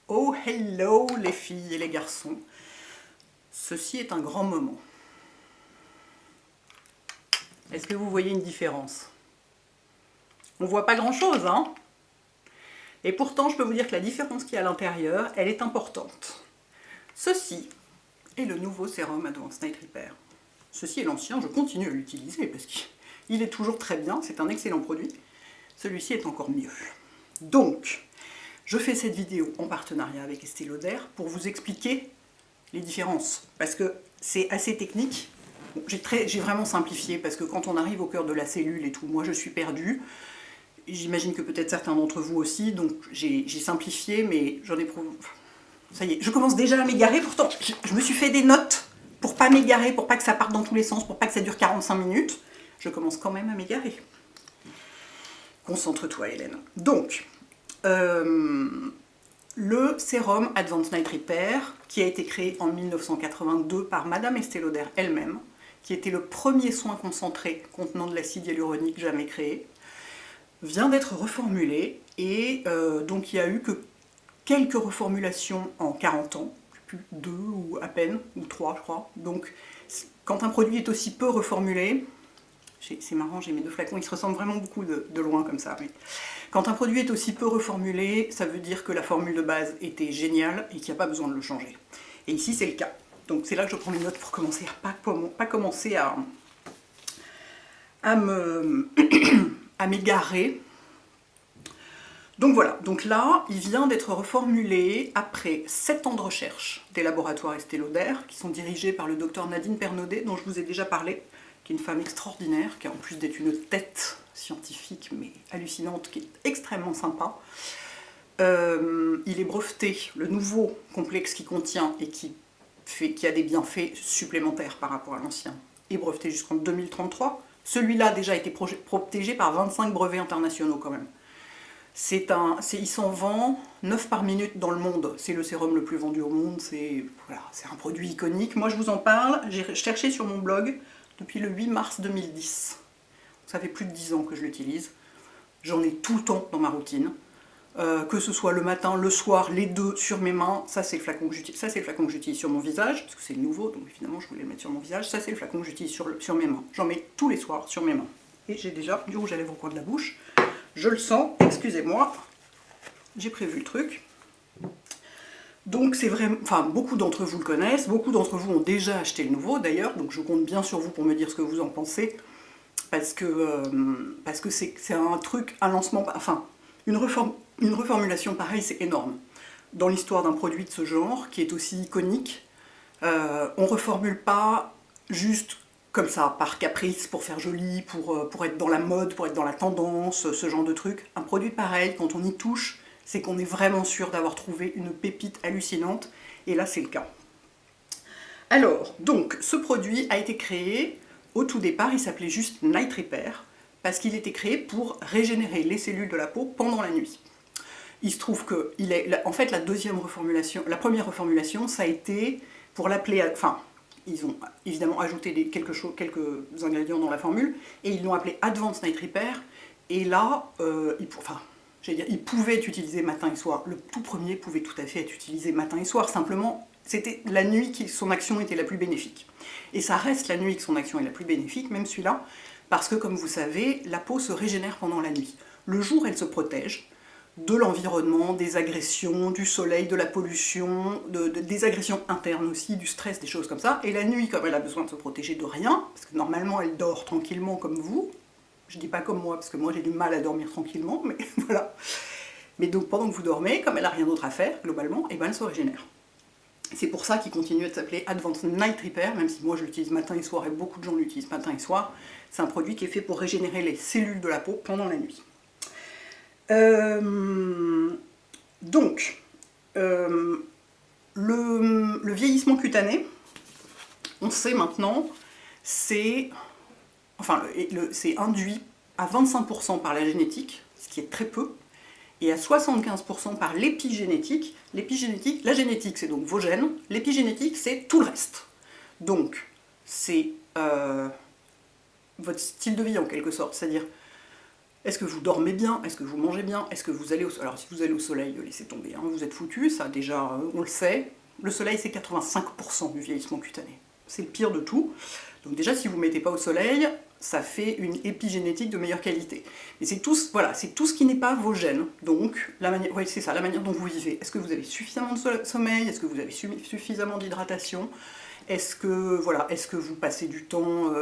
Oh hello les filles et les garçons, ceci est un grand moment. Est-ce que vous voyez une différence? On voit pas grand chose, hein? Et pourtant je peux vous dire que la différence qu'il y a à l'intérieur, elle est importante. Ceci est le nouveau sérum Advanced Night Repair. Ceci est l'ancien, je continue à l'utiliser parce qu'il est toujours très bien, c'est un excellent produit. Celui-ci est encore mieux. Donc, je fais cette vidéo en partenariat avec Estée Lauder pour vous expliquer les différences. Parce que c'est assez technique. Bon, j'ai vraiment simplifié parce que quand on arrive au cœur de la cellule et tout, moi je suis perdue. J'imagine que peut-être certains d'entre vous aussi, donc j'ai simplifié, mais j'en ai... Ça y est, je commence déjà à m'égarer, pourtant je me suis fait des notes pour pas m'égarer, pour pas que ça parte dans tous les sens, pour pas que ça dure 45 minutes. Je commence quand même à m'égarer. Concentre-toi Hélène. Donc, le sérum Advanced Night Repair, qui a été créé en 1982 par Madame Estée Lauder elle-même, qui était le premier soin concentré contenant de l'acide hyaluronique jamais créé, vient d'être reformulé et donc il n'y a eu que quelques reformulations en 40 ans, plus 2 ou à peine, ou 3 je crois. Donc quand un produit est aussi peu reformulé, c'est marrant, j'ai mes deux flacons, ils se ressemblent vraiment beaucoup de loin comme ça. Oui. Quand un produit est aussi peu reformulé, ça veut dire que la formule de base était géniale et qu'il n'y a pas besoin de le changer. Et ici c'est le cas. Donc c'est là que je prends mes notes pour commencer à pas commencer à m'égarer. Donc voilà, donc là, il vient d'être reformulé après 7 ans de recherche des laboratoires Estée Lauder, qui sont dirigés par le docteur Nadine Pernaudet, dont je vous ai déjà parlé, qui est une femme extraordinaire, qui en plus d'être une tête scientifique, mais hallucinante, qui est extrêmement sympa. Il est breveté, le nouveau complexe qu'il contient et qui a des bienfaits supplémentaires par rapport à l'ancien, est breveté jusqu'en 2033. Celui-là a déjà été protégé par 25 brevets internationaux quand même. Il s'en vend 9 par minute dans le monde. C'est le sérum le plus vendu au monde. C'est voilà, un produit iconique. Moi, je vous en parle. J'ai cherché sur mon blog depuis le 8 mars 2010. Ça fait plus de 10 ans que je l'utilise. J'en ai tout le temps dans ma routine. Que ce soit le matin, le soir, les deux sur mes mains. Ça, c'est le flacon que j'utilise. Ça, c'est le flacon que j'utilise sur mon visage, parce que c'est nouveau, donc évidemment, je voulais le mettre sur mon visage. Ça, c'est le flacon que j'utilise sur mes mains. J'en mets tous les soirs sur mes mains. Et j'ai déjà du rouge à lèvres au coin de la bouche. Je le sens, excusez-moi, j'ai prévu le truc. Donc c'est vraiment, enfin beaucoup d'entre vous le connaissent, beaucoup d'entre vous ont déjà acheté le nouveau d'ailleurs, donc je compte bien sur vous pour me dire ce que vous en pensez, parce que c'est un truc, un lancement, enfin une reformulation pareille, c'est énorme. Dans l'histoire d'un produit de ce genre, qui est aussi iconique, on reformule pas juste comme ça, par caprice, pour faire joli, pour être dans la mode, pour être dans la tendance, ce genre de truc. Un produit pareil, quand on y touche, c'est qu'on est vraiment sûr d'avoir trouvé une pépite hallucinante, et là c'est le cas. Alors, donc, ce produit a été créé, au tout départ, il s'appelait juste Night Repair, parce qu'il était créé pour régénérer les cellules de la peau pendant la nuit. Il se trouve que, en fait, la première reformulation, ça a été pour l'appeler, enfin, ils ont évidemment ajouté quelques ingrédients dans la formule, et ils l'ont appelé Advanced Night Repair, et là, il pouvait être utilisé matin et soir. Le tout premier pouvait tout à fait être utilisé matin et soir, simplement, c'était la nuit que son action était la plus bénéfique. Et ça reste la nuit que son action est la plus bénéfique, même celui-là, parce que, comme vous savez, la peau se régénère pendant la nuit. Le jour, elle se protège de l'environnement, des agressions, du soleil, de la pollution, des agressions internes aussi, du stress, des choses comme ça. Et la nuit, comme elle a besoin de se protéger de rien, parce que normalement elle dort tranquillement comme vous, je dis pas comme moi, parce que moi j'ai du mal à dormir tranquillement, mais voilà. Mais donc pendant que vous dormez, comme elle a rien d'autre à faire, globalement, et ben elle se régénère. C'est pour ça qu'il continue de s'appeler Advanced Night Repair, même si moi je l'utilise matin et soir, et beaucoup de gens l'utilisent matin et soir. C'est un produit qui est fait pour régénérer les cellules de la peau pendant la nuit. Donc, le vieillissement cutané, on sait maintenant, c'est induit à 25% par la génétique, ce qui est très peu, et à 75% par l'épigénétique. L'épigénétique, la génétique c'est donc vos gènes, l'épigénétique c'est tout le reste. Donc, c'est votre style de vie en quelque sorte, c'est-à-dire Est-ce que vous dormez bien? Est-ce que vous mangez bien? Est-ce que vous allez au soleil? Alors si vous allez au soleil, laissez tomber, hein, vous êtes foutus, ça déjà, on le sait. Le soleil, c'est 85% du vieillissement cutané. C'est le pire de tout. Donc déjà, si vous ne mettez pas au soleil, ça fait une épigénétique de meilleure qualité. Et c'est tout, voilà, c'est tout ce qui n'est pas vos gènes. Donc, c'est ça, la manière dont vous vivez. Est-ce que vous avez suffisamment de sommeil? Est-ce que vous avez suffisamment d'hydratation? Est-ce que, voilà, est-ce que vous passez du temps,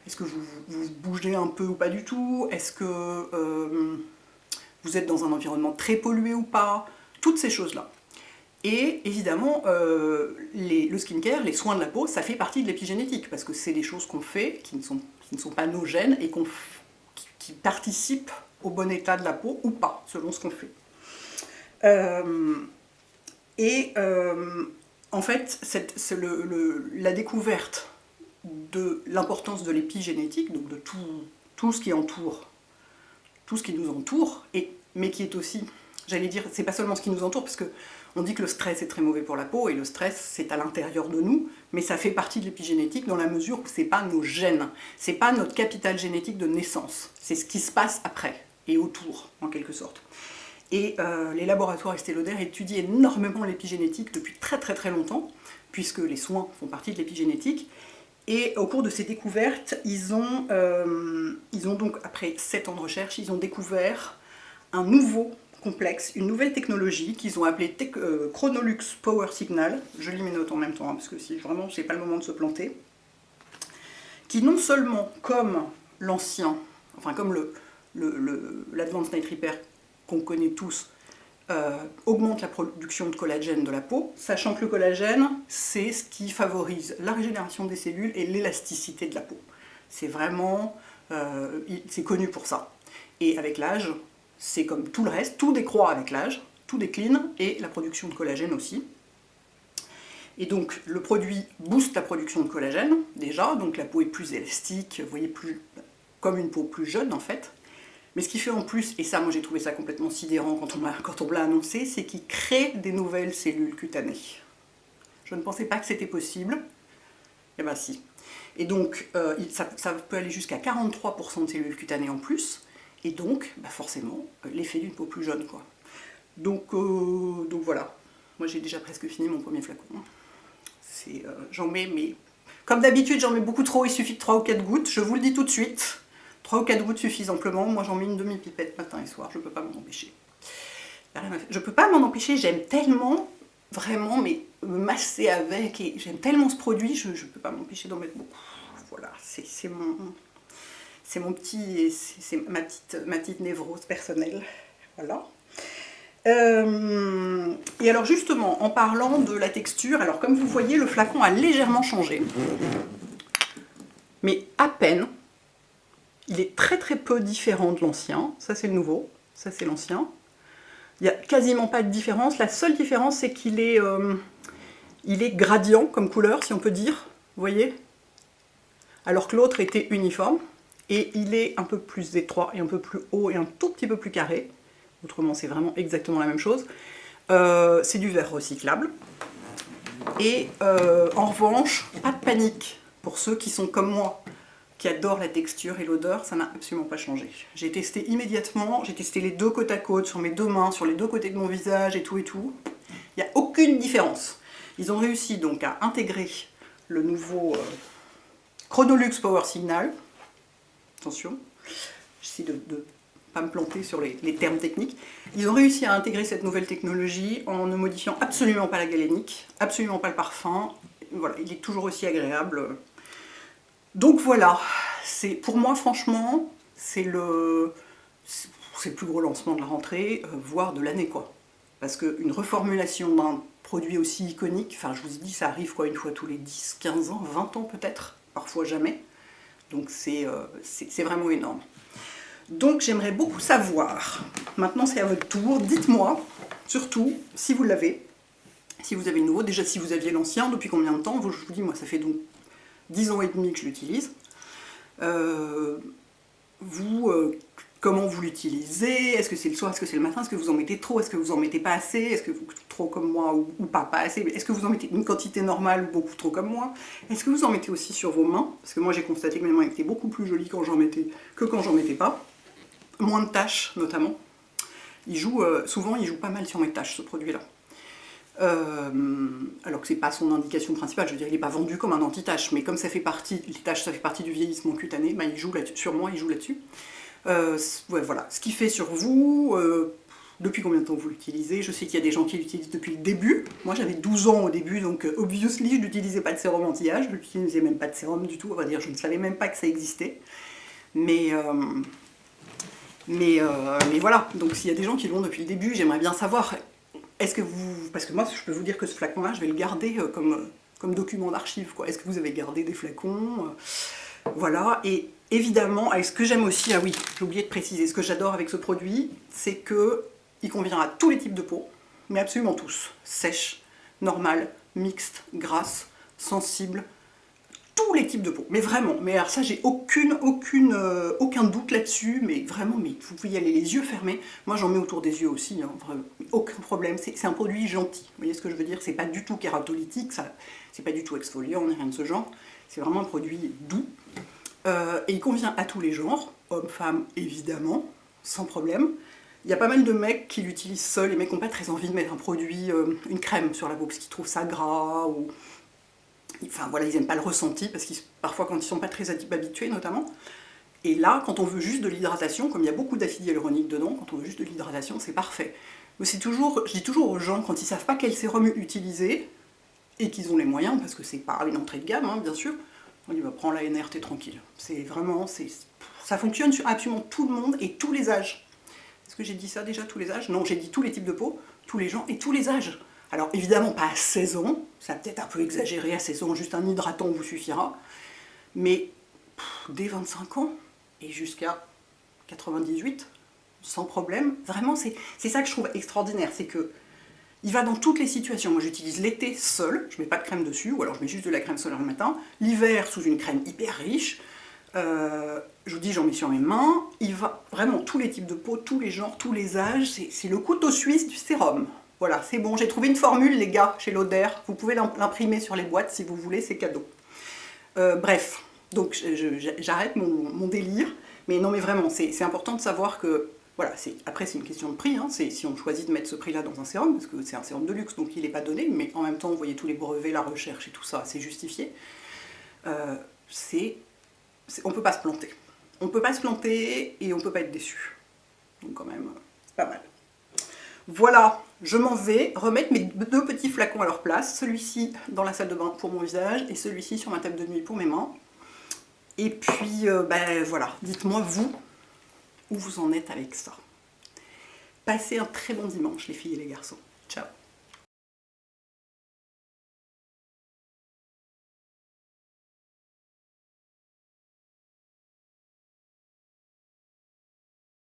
est-ce que vous bougez un peu ou pas du tout? Est-ce que vous êtes dans un environnement très pollué ou pas? Toutes ces choses-là. Et évidemment, le skincare, les soins de la peau, ça fait partie de l'épigénétique, parce que c'est des choses qu'on fait, qui ne sont pas nos gènes, et qui participent au bon état de la peau, ou pas, selon ce qu'on fait. En fait, la découverte de l'importance de l'épigénétique, donc de tout ce qui entoure, tout ce qui nous entoure, mais qui est aussi, j'allais dire, c'est pas seulement ce qui nous entoure, parce que on dit que le stress est très mauvais pour la peau, et le stress, c'est à l'intérieur de nous, mais ça fait partie de l'épigénétique dans la mesure où c'est pas nos gènes, c'est pas notre capital génétique de naissance, c'est ce qui se passe après, et autour, en quelque sorte. Et les laboratoires Estée Lauder étudient énormément l'épigénétique depuis très très très longtemps, puisque les soins font partie de l'épigénétique, et au cours de ces découvertes, ils ont donc, après 7 ans de recherche, ils ont découvert un nouveau complexe, une nouvelle technologie qu'ils ont appelée Chronolux Power Signal, je lis mes notes en même temps, hein, parce que si vraiment c'est pas le moment de se planter, qui non seulement comme l'ancien, enfin comme l'Advanced Night Repair qu'on connaît tous, augmente la production de collagène de la peau, sachant que le collagène, c'est ce qui favorise la régénération des cellules et l'élasticité de la peau. C'est vraiment, c'est connu pour ça. Et avec l'âge, c'est comme tout le reste, tout décroît avec l'âge, tout décline, et la production de collagène aussi. Et donc le produit booste la production de collagène, déjà, donc la peau est plus élastique, vous voyez, plus comme une peau plus jeune en fait. Mais ce qui fait en plus, et ça moi j'ai trouvé ça complètement sidérant quand on me l'a annoncé, c'est qu'il crée des nouvelles cellules cutanées. Je ne pensais pas que c'était possible, et ben si. Et donc ça peut aller jusqu'à 43% de cellules cutanées en plus, et donc bah forcément l'effet d'une peau plus jeune, quoi. Donc voilà, moi j'ai déjà presque fini mon premier flacon. J'en mets, mais comme d'habitude j'en mets beaucoup trop, il suffit de 3 ou 4 gouttes, je vous le dis tout de suite. 3 ou 4 gouttes suffisent amplement, moi j'en mets une demi-pipette matin et soir, je peux pas m'en empêcher. Je peux pas m'en empêcher, j'aime tellement, vraiment, mais me masser avec, et j'aime tellement ce produit, je peux pas m'empêcher d'en mettre beaucoup. Voilà, c'est mon petit, c'est ma petite névrose personnelle, voilà. Et alors justement, en parlant de la texture, alors comme vous voyez, le flacon a légèrement changé, mais à peine. Il est très très peu différent de l'ancien, ça c'est le nouveau, ça c'est l'ancien. Il n'y a quasiment pas de différence, la seule différence c'est qu'il est, gradient comme couleur, si on peut dire, vous voyez? Alors que l'autre était uniforme, et il est un peu plus étroit et un peu plus haut et un tout petit peu plus carré. Autrement c'est vraiment exactement la même chose. C'est du verre recyclable. Et en revanche, pas de panique pour ceux qui sont comme moi, qui adore la texture et l'odeur, ça n'a absolument pas changé. J'ai testé immédiatement, j'ai testé les deux côte à côte, sur mes deux mains, sur les deux côtés de mon visage et tout et tout. Il n'y a aucune différence. Ils ont réussi donc à intégrer le nouveau Chronolux Power Signal. Attention, j'essaie de ne pas me planter sur les termes techniques. Ils ont réussi à intégrer cette nouvelle technologie en ne modifiant absolument pas la galénique, absolument pas le parfum. Voilà, il est toujours aussi agréable. Donc voilà, pour moi franchement, c'est le plus gros lancement de la rentrée, voire de l'année, quoi. Parce qu'une reformulation d'un produit aussi iconique, enfin je vous ai dit, ça arrive quoi, une fois tous les 10, 15 ans, 20 ans peut-être, parfois jamais. Donc c'est vraiment énorme. Donc j'aimerais beaucoup savoir, maintenant c'est à votre tour, dites-moi, surtout, si vous l'avez, si vous avez le nouveau, déjà si vous aviez l'ancien, depuis combien de temps, je vous dis, moi ça fait donc 10 ans et demi que je l'utilise. Comment vous l'utilisez? Est-ce que c'est le soir, est-ce que c'est le matin? Est-ce que vous en mettez trop? Est-ce que vous en mettez pas assez? Est-ce que vous trop comme moi ou pas assez? Est-ce que vous en mettez une quantité normale ou beaucoup trop comme moi? Est-ce que vous en mettez aussi sur vos mains? Parce que moi j'ai constaté que mes mains étaient beaucoup plus jolies quand j'en mettais que quand j'en mettais pas. moins de taches notamment. Souvent il joue pas mal sur mes taches ce produit-là. Alors que c'est pas son indication principale, je veux dire il n'est pas vendu comme un anti-tache, mais comme ça fait partie, les taches ça fait partie du vieillissement cutané, bah, il joue là sur moi, il joue là-dessus. Ouais, voilà, ce qu'il fait sur vous, depuis combien de temps vous l'utilisez. Je sais qu'il y a des gens qui l'utilisent depuis le début. Moi j'avais 12 ans au début, donc obviously je n'utilisais pas de sérum anti-âge, je n'utilisais même pas de sérum du tout, on va dire, je ne savais même pas que ça existait. Mais voilà, donc s'il y a des gens qui l'ont depuis le début, j'aimerais bien savoir, est-ce que vous... Parce que moi je peux vous dire que ce flacon-là, je vais le garder comme document d'archive, quoi. Est-ce que vous avez gardé des flacons voilà, et évidemment, ce que j'aime aussi, ah oui, j'ai oublié de préciser, ce que j'adore avec ce produit, c'est que il convient à tous les types de peau, mais absolument tous. Sèche, normale, mixte, grasse, sensible, tous les types de peau. Mais vraiment, mais alors ça, j'ai aucun doute là-dessus, mais vraiment, mais vous pouvez y aller les yeux fermés. Moi, j'en mets autour des yeux aussi, hein, vraiment, aucun problème. C'est un produit gentil. Vous voyez ce que je veux dire? C'est pas du tout kératolytique, c'est pas du tout exfoliant, ni rien de ce genre. C'est vraiment un produit doux. Et il convient à tous les genres, hommes, femmes, évidemment, sans problème. Il y a pas mal de mecs qui l'utilisent seuls, les mecs n'ont pas très envie de mettre un produit, une crème sur la peau, parce qu'ils trouvent ça gras, ou... Enfin voilà, ils n'aiment pas le ressenti, parce que parfois quand ils ne sont pas très habitués notamment. Et là, quand on veut juste de l'hydratation, comme il y a beaucoup d'acide hyaluronique dedans, quand on veut juste de l'hydratation, c'est parfait. Mais je dis toujours aux gens, quand ils ne savent pas quel sérum utiliser, et qu'ils ont les moyens, parce que c'est pas une entrée de gamme, hein, bien sûr, on dit bah, prends la NR, t'es tranquille. C'est vraiment, ça fonctionne sur absolument tout le monde et tous les âges. Est-ce que j'ai dit ça déjà, tous les âges? Non, j'ai dit tous les types de peau, tous les gens et tous les âges. Alors évidemment pas à 16 ans, ça peut-être un peu exagéré à 16 ans, juste un hydratant vous suffira, mais dès 25 ans et jusqu'à 98, sans problème, vraiment c'est ça que je trouve extraordinaire, c'est que il va dans toutes les situations. Moi j'utilise l'été seul, je mets pas de crème dessus, ou alors je mets juste de la crème solaire le matin. L'hiver sous une crème hyper riche. Je vous dis, j'en mets sur mes mains. Il va vraiment tous les types de peau, tous les genres, tous les âges. C'est le couteau suisse du sérum. Voilà, c'est bon. J'ai trouvé une formule, les gars, chez Lauder. Vous pouvez l'imprimer sur les boîtes si vous voulez, c'est cadeau. Bref, donc j'arrête mon délire. Mais non, mais vraiment, c'est important de savoir que... Voilà, après c'est une question de prix, hein, si on choisit de mettre ce prix-là dans un sérum, parce que c'est un sérum de luxe, donc il n'est pas donné, mais en même temps, vous voyez tous les brevets, la recherche et tout ça, c'est justifié. On ne peut pas se planter. On ne peut pas se planter et on ne peut pas être déçu. Donc quand même, c'est pas mal. Voilà, je m'en vais remettre mes deux petits flacons à leur place, celui-ci dans la salle de bain pour mon visage et celui-ci sur ma table de nuit pour mes mains. Et puis, ben voilà, dites-moi vous, où vous en êtes avec ça. Passez un très bon dimanche les filles et les garçons. Ciao.